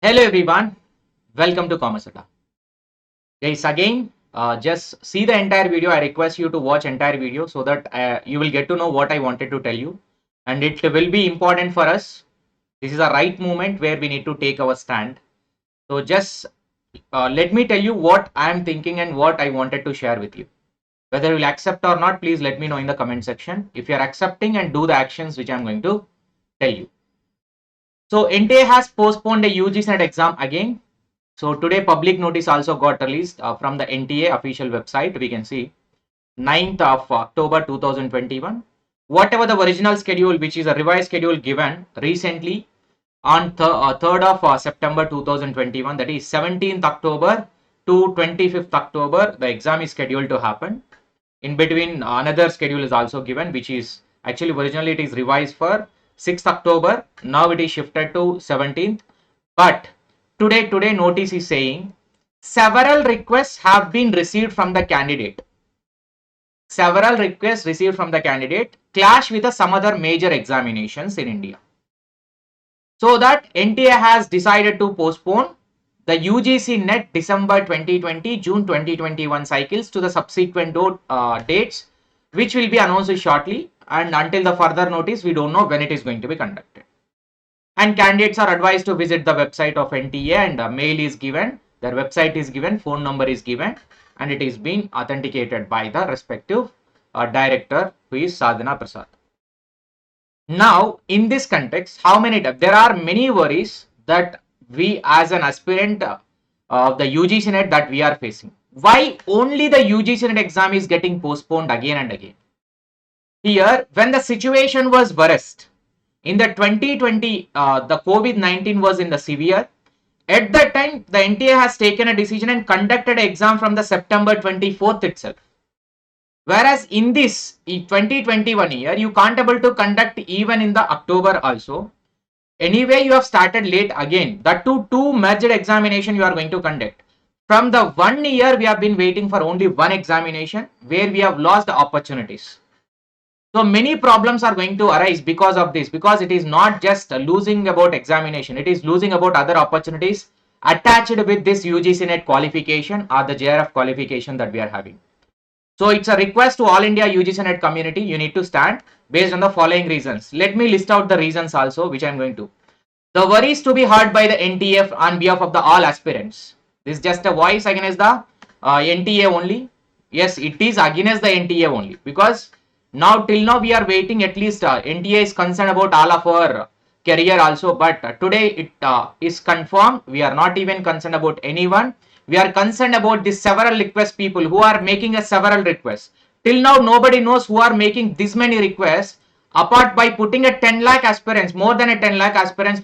Hello everyone, welcome to Commerce Adda. Guys, again, just see the entire video. I request you to watch entire video so that you will get to know what I wanted to tell you, and it will be important for us. This is a right moment where we need to take our stand. So just let me tell you what I am thinking and what I wanted to share with you. Whether you will accept or not, please let me know in the comment section. If you are accepting and do the actions which I am going to tell you. So NTA has postponed the UG Senate exam again. So today public notice also got released from the NTA official website. We can see 9th of October 2021. Whatever the original schedule, which is a revised schedule given recently on 3rd of September 2021, that is 17th October to 25th October, the exam is scheduled to happen. In between, another schedule is also given, which is actually originally it is revised for 6th October. Now it is shifted to 17th. But today notice is saying several requests have been received from the candidate. Several requests received from the candidate clash with some other major examinations in India. So that NTA has decided to postpone the UGC NET December 2020, June 2021 cycles to the subsequent dates, which will be announced shortly. And until the further notice, we don't know when it is going to be conducted. And candidates are advised to visit the website of NTA, and mail is given, their website is given, phone number is given, and it is being authenticated by the respective director, who is Sadhana Prasad. Now, in this context, there are many worries that we as an aspirant of the UGC NET that we are facing. Why only the UGC NET exam is getting postponed again and again? Here, when the situation was worst, in the 2020, the COVID-19 was in the severe. At that time, the NTA has taken a decision and conducted an exam from the September 24th itself. Whereas in this 2021 year, you can't able to conduct even in the October also. Anyway, you have started late again. That two merged examination you are going to conduct. From the 1 year, we have been waiting for only one examination where we have lost the opportunities. So many problems are going to arise because of this, because it is not just losing about examination, it is losing about other opportunities attached with this UGC NET qualification or the JRF qualification that we are having. So it's a request to all India UGC NET community, you need to stand based on the following reasons. Let me list out the reasons also, which I am going to. The worries to be heard by the NTF on behalf of the all aspirants. This is just a voice against the NTA only. Yes, it is against the NTA only, because till now we are waiting. At least NTA is concerned about all of our career also, but today it is confirmed. We are not even concerned about anyone. We are concerned about the several request people who are making a several requests. Till now nobody knows who are making this many requests, apart by putting a 10 lakh aspirants, more than a 10 lakh aspirants,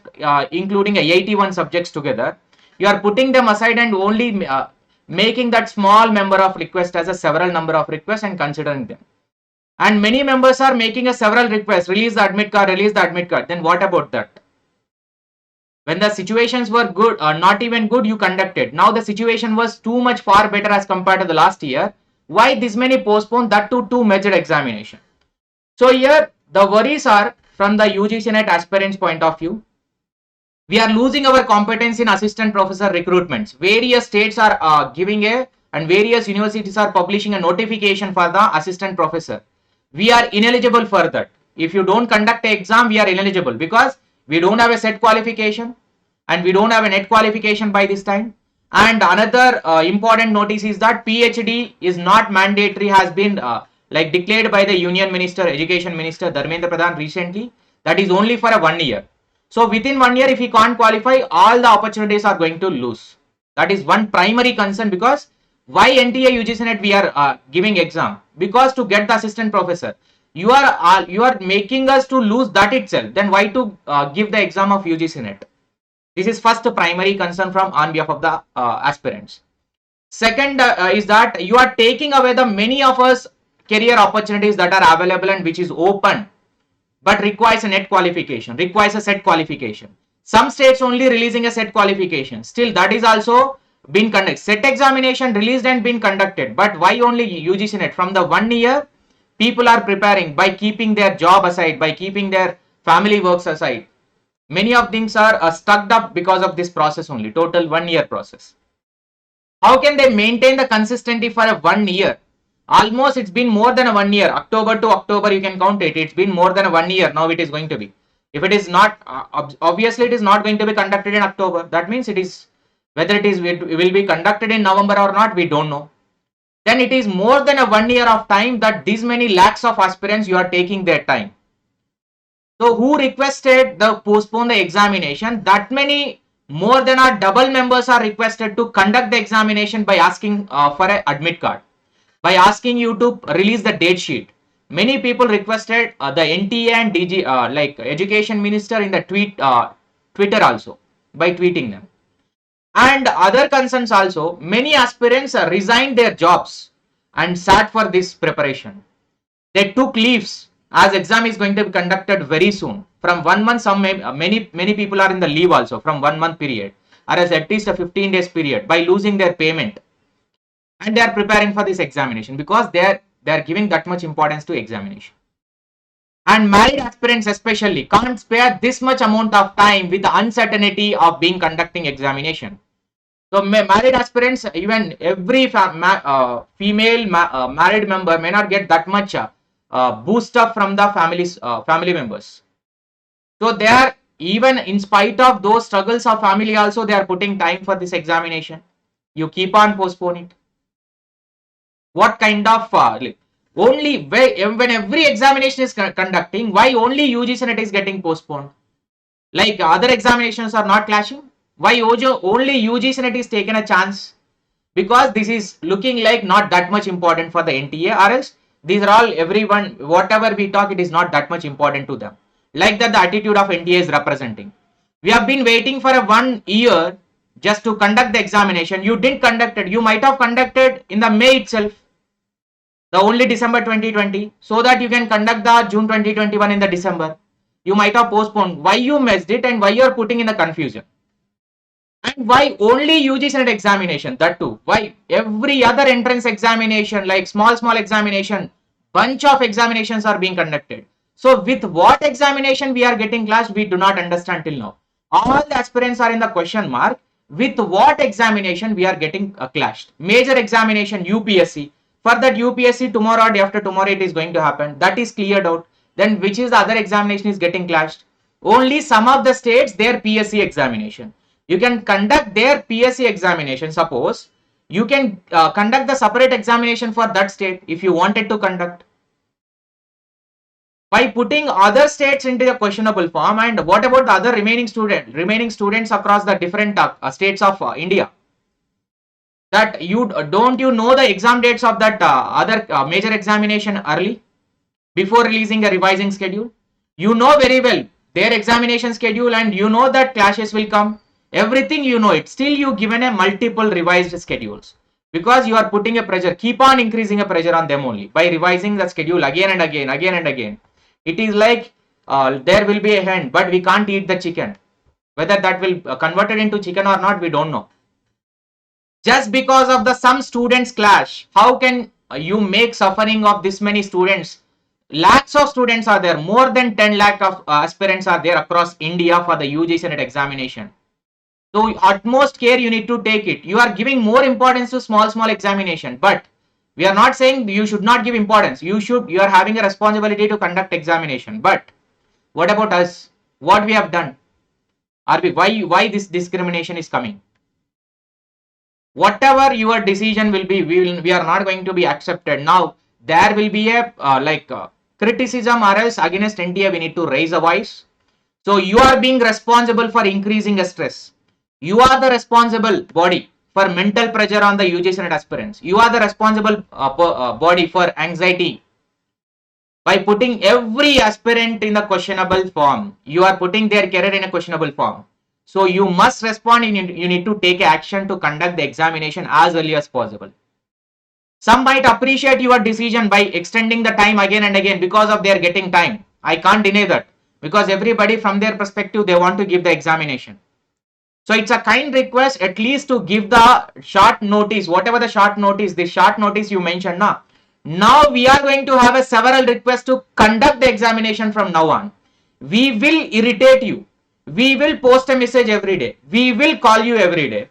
including a 81 subjects together. You are putting them aside and only making that small number of requests as a several number of requests and considering them. And many members are making a several requests, release the admit card, release the admit card. Then what about that? When the situations were good or not even good, you conducted. Now the situation was too much far better as compared to the last year. Why this many postponed, that to two major examination? So here the worries are from the UGC NET aspirants point of view. We are losing our competence in assistant professor recruitments. Various states are giving and various universities are publishing a notification for the assistant professor. We are ineligible for that. If you don't conduct an exam, we are ineligible because we don't have a set qualification and we don't have a net qualification by this time. And another important notice is that PhD is not mandatory, has been declared by the Union Minister, Education Minister Dharmendra Pradhan recently. That is only for a 1 year. So within 1 year, if he can't qualify, all the opportunities are going to lose. That is one primary concern, because why NTA UGC NET we are giving exam? Because to get the assistant professor, you are making us to lose that itself. Then why to give the exam of UGC NET? This is first primary concern from on behalf of the aspirants. Second is that you are taking away the many of us career opportunities that are available and which is open, but requires a net qualification, requires a set qualification. Some states only releasing a set qualification. Still that is also been conducted. Set examination released and been conducted, but why only UGC NET? From the 1 year, people are preparing by keeping their job aside, by keeping their family works aside. Many of things are stuck up because of this process only, total 1 year process. How can they maintain the consistency for a 1 year? Almost it's been more than a 1 year. October to October, you can count it. It's been more than a 1 year. Now it is going to be. If it is not, obviously it is not going to be conducted in October. That means it is, whether it will be conducted in November or not, we don't know. Then it is more than a 1 year of time that these many lakhs of aspirants you are taking their time. So who requested the postpone the examination? That many more than our double members are requested to conduct the examination by asking for an admit card, by asking you to release the date sheet. Many people requested the NTA and DG, like education minister in the Twitter also, by tweeting them. And other concerns also, many aspirants resigned their jobs and sat for this preparation. They took leaves as exam is going to be conducted very soon. From 1 month, many people are in the leave also from 1 month period, or as at least a 15 days period, by losing their payment, and they are preparing for this examination because they are giving that much importance to examination. And married aspirants especially can't spare this much amount of time with the uncertainty of being conducting examination. So married aspirants, even every female married member may not get that much boost up from the family members. So they are, even in spite of those struggles of family also, they are putting time for this examination. You keep on postponing. What kind of only when every examination is conducting, why only UG Senate is getting postponed? Like other examinations are not clashing? Why only UG Senate is taken a chance? Because this is looking like not that much important for the NTA, or else these are all, everyone, whatever we talk, it is not that much important to them. Like that the attitude of NTA is representing. We have been waiting for a 1 year just to conduct the examination. You didn't conduct it. You might have conducted in the May itself, the only December 2020, so that you can conduct the June 2021 in the December. You might have postponed. Why you missed it, and why you are putting in the confusion? And why only UG Senate examination? That too. Why every other entrance examination, like small examination, bunch of examinations are being conducted? So with what examination we are getting clashed, we do not understand till now. All the aspirants are in the question mark. With what examination we are getting clashed? Major examination, UPSC. For that UPSC, tomorrow or day after tomorrow it is going to happen. That is cleared out. Then which is the other examination is getting clashed? Only some of the states, their PSC examination. You can conduct their PSC examination. Suppose you can conduct the separate examination for that state if you wanted to conduct, by putting other states into the questionable form. And what about the other remaining students across the different states of India? That you don't you know the exam dates of that other major examination early, before releasing a revising schedule? You know very well their examination schedule, and you know that clashes will come. Everything you know it. Still you given a multiple revised schedules, because you are putting a pressure, keep on increasing a pressure on them only by revising the schedule again and again. It is like there will be a hen, but we can't eat the chicken. Whether that will convert it into chicken or not, we don't know. Just because of the some students clash, how can you make suffering of this many students? Lakhs of students are there, more than 10 lakh of aspirants are there across India for the UG Senate examination. So utmost care you need to take it. You are giving more importance to small examination, but we are not saying you should not give importance. You are having a responsibility to conduct examination. But what about us? What we have done? Why this discrimination is coming? Whatever your decision will be, we are not going to be accepted. Now there will be a criticism or else against NTA, we need to raise a voice. So you are being responsible for increasing the stress. You are the responsible body for mental pressure on the UG Senate aspirants. You are the responsible body for anxiety. By putting every aspirant in the questionable form, you are putting their career in a questionable form. So you must respond, and you need to take action to conduct the examination as early as possible. Some might appreciate your decision by extending the time again and again because of their getting time. I can't deny that, because everybody from their perspective, they want to give the examination. So it's a kind request at least to give the short notice, whatever the short notice, the short notice you mentioned now. Now we are going to have a several requests to conduct the examination from now on. We will irritate you. We will post a message every day. We will call you every day.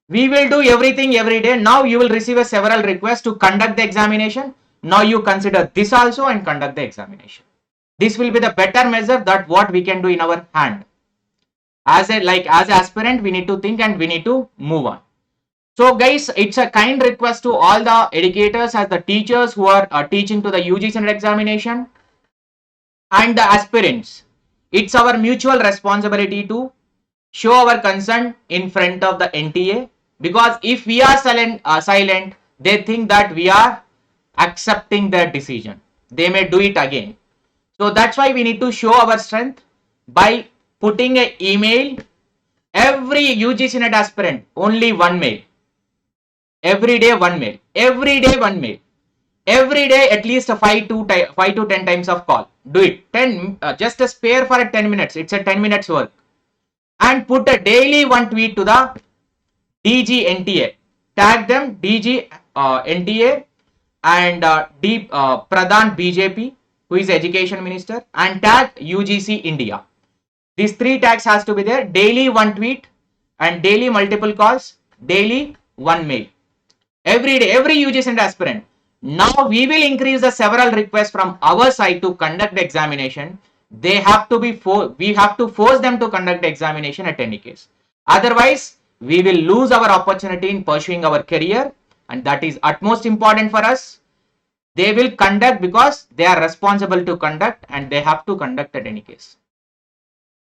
We will do everything every day. Now you will receive a several requests to conduct the examination. Now you consider this also and conduct the examination. This will be the better measure that what we can do in our hand. As aspirant, we need to think and we need to move on. So guys, it's a kind request to all the educators as the teachers who are teaching to the UG Senate examination and the aspirants. It's our mutual responsibility to show our concern in front of the NTA, because if we are silent, they think that we are accepting their decision. They may do it again. So that's why we need to show our strength by putting an email. Every UG Senate aspirant, only one mail. Every day one mail. Every day one mail. Every day at least 5 to 10 times of call. Do it. 10 just a spare for a 10 minutes. It's a 10 minutes work. And put a daily one tweet to the DG NTA. Tag them DG NTA and Pradhan BJP, who is Education Minister, and tag UGC India. These 3 tags has to be there. Daily one tweet and daily multiple calls, daily one mail. Every day, every UG Senate aspirant. Now we will increase the several requests from our side to conduct the examination. They have to be we have to force them to conduct the examination at any case. Otherwise, we will lose our opportunity in pursuing our career, and that is utmost important for us. They will conduct because they are responsible to conduct, and they have to conduct at any case.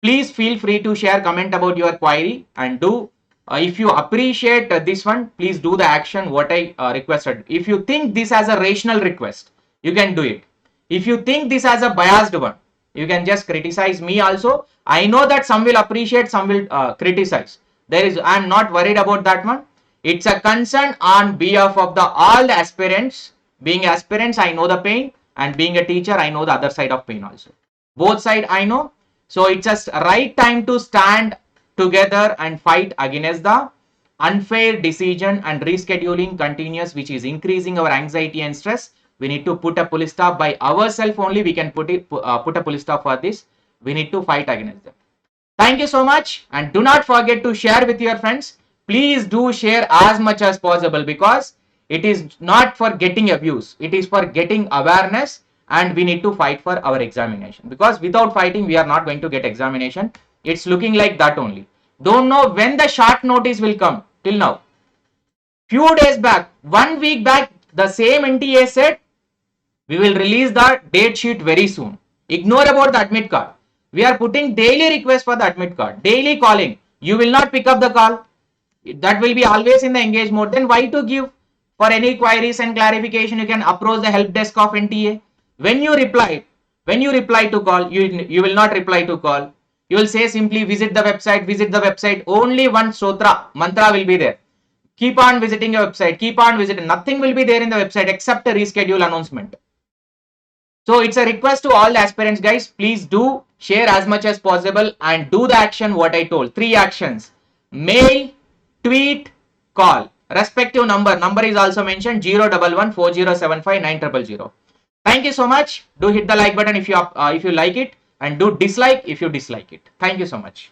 Please feel free to share, comment about your query, and do if you appreciate this one, please do the action what I requested. If you think this as a rational request, you can do it. If you think this as a biased one, you can just criticize me also. I know that some will appreciate, some will criticize. I'm not worried about that one. It's a concern on behalf of all the aspirants. Being aspirants, I know the pain, and being a teacher, I know the other side of pain also. Both side I know. So it's just right time to stand together and fight against the unfair decision and rescheduling continuous, which is increasing our anxiety and stress. We need to put a full stop by ourselves only. We can put a full stop for this. We need to fight against them. Thank you so much, and do not forget to share with your friends. Please do share as much as possible, because it is not for getting abuse. It is for getting awareness, and we need to fight for our examination, because without fighting we are not going to get examination. It's looking like that only. Don't know when the short notice will come till now. Few days back, 1 week back, the same NTA said we will release the date sheet very soon. Ignore about the admit card. We are putting daily request for the admit card, daily calling. You will not pick up the call. That will be always in the engage mode. Then why to give? For any queries and clarification, you can approach the help desk of NTA. When you reply to call, you will not reply to call. You will say simply visit the website. Only one sutra, mantra will be there. Keep on visiting your website. Keep on visiting. Nothing will be there in the website except a reschedule announcement. So it's a request to all the aspirants, guys. Please do share as much as possible and do the action what I told. 3 actions. Mail, tweet, call. Respective number. Number is also mentioned 011 4075 9000. Thank you so much. Do hit the like button if you like it, and do dislike if you dislike it. Thank you so much.